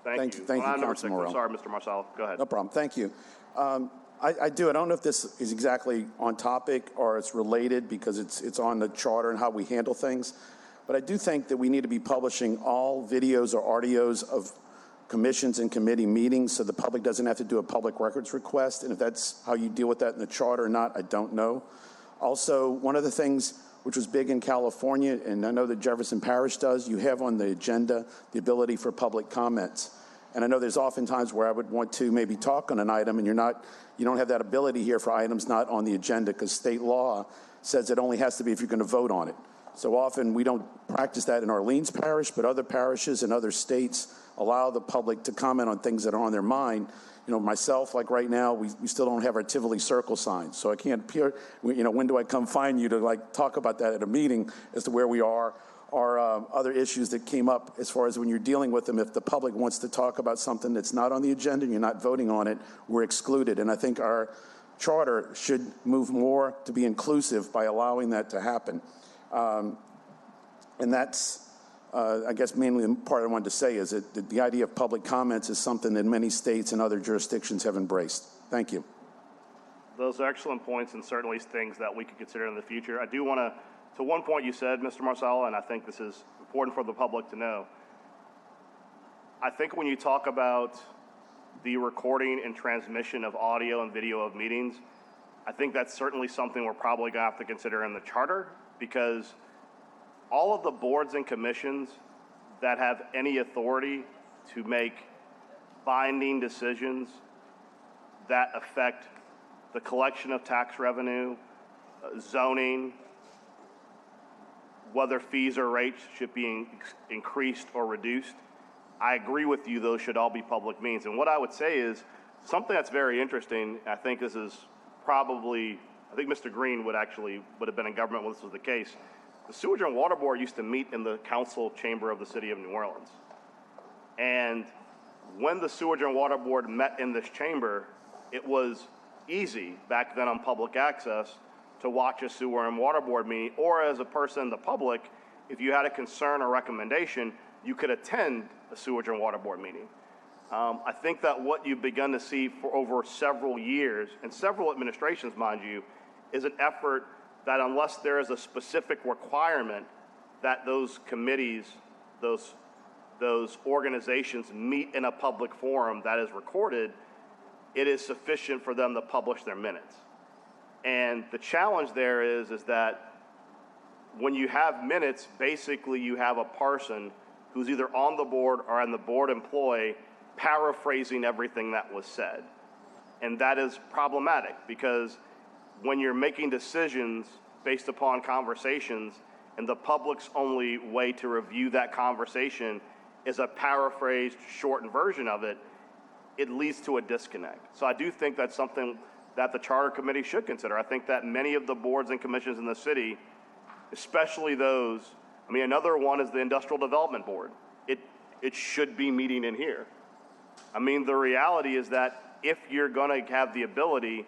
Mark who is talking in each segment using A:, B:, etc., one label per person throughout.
A: Thank you.
B: Thank you,
A: Number 6.
B: Morrell.
A: I'm sorry, Mr. Marcel. Go ahead.
B: No problem. Thank you. I don't know if this is exactly on topic or it's related because it's on the charter and how we handle things, but I do think that we need to be publishing all videos or audios of commissions and committee meetings so the public doesn't have to do a public records request. And if that's how you deal with that in the charter or not, I don't know. Also, one of the things which was big in California, and I know that Jefferson Parish does, you have on the agenda the ability for public comments. And I know there's often times where I would want to maybe talk on an item and you don't have that ability here for items not on the agenda because state law says it only has to be if you're going to vote on it. So often we don't practice that in Orleans Parish, but other parishes and other states allow the public to comment on things that are on their mind. You know, myself, like right now, we still don't have our Tivoli Circle signs, so I can't appear, you know, when do I come find you to like talk about that at a meeting as to where we are, or other issues that came up as far as when you're dealing with them. If the public wants to talk about something that's not on the agenda and you're not voting on it, we're excluded. And I think our charter should move more to be inclusive by allowing that to happen. And that's, I guess, mainly the part I wanted to say is that the idea of public comments is something that many states and other jurisdictions have embraced. Thank you.
A: Those are excellent points and certainly things that we could consider in the future. I do want to one point you said, Mr. Marcel, and I think this is important for the public to know. I think when you talk about the recording and transmission of audio and video of meetings, I think that's certainly something we're probably going to have to consider in the charter, because all of the boards and commissions that have any authority to make binding decisions that affect the collection of tax revenue, zoning, whether fees or rates should be increased or reduced, I agree with you, those should all be public means. And what I would say is something that's very interesting, I think this is probably, I think Mr. Green would have been in government when this was the case. The Sewage and Water Board used to meet in the council chamber of the city of New Orleans. And when the Sewage and Water Board met in this chamber, it was easy back then on public access to watch a Sewer and Water Board meeting, or as a person in the public, if you had a concern or recommendation, you could attend a Sewage and Water Board meeting. I think that what you've begun to see for over several years, and several administrations, mind you, is an effort that unless there is a specific requirement that those committees, those organizations meet in a public forum that is recorded, it is sufficient for them to publish their minutes. And the challenge there is that when you have minutes, basically you have a person who's either on the board or in the board employ paraphrasing everything that was said. And that is problematic because when you're making decisions based upon conversations and the public's only way to review that conversation is a paraphrased, shortened version of it, it leads to a disconnect. So I do think that's something that the Charter Committee should consider. I think that many of the boards and commissions in the city, especially those, I mean, another one is the Industrial Development Board. It should be meeting in here. I mean, the reality is that if you're going to have the ability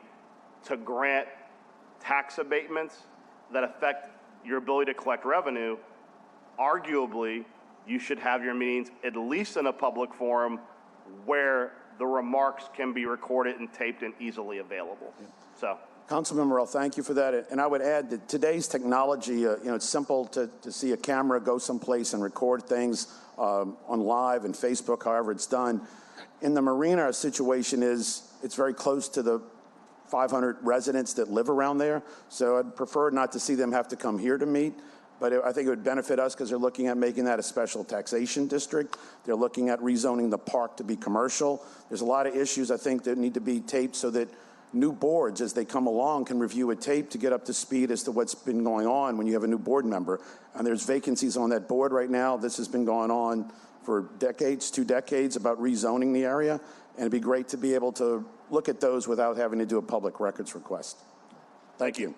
A: to grant tax abatements that affect your ability to collect revenue, arguably, you should have your meetings at least in a public forum where the remarks can be recorded and taped and easily available. Yeah. So,
B: Councilman Morrell, thank you for that. And I would add that today's technology, it's simple to see a camera go someplace and record things on live and Facebook, however it's done. In the marina, our situation is it's very close to the 500 residents that live around there. So I'd prefer not to see them have to come here to meet. But I think it would benefit us because they're looking at making that a special taxation district. They're looking at rezoning the park to be commercial. There's a lot of issues, I think, that need to be taped so that new boards, as they come along, can review a tape to get up to speed as to what's been going on when you have a new board member. And there's vacancies on that board right now. This has been going on for decades, 2 decades, about rezoning the area. And it'd be great to be able to look at those without having to do a public records request. Thank you.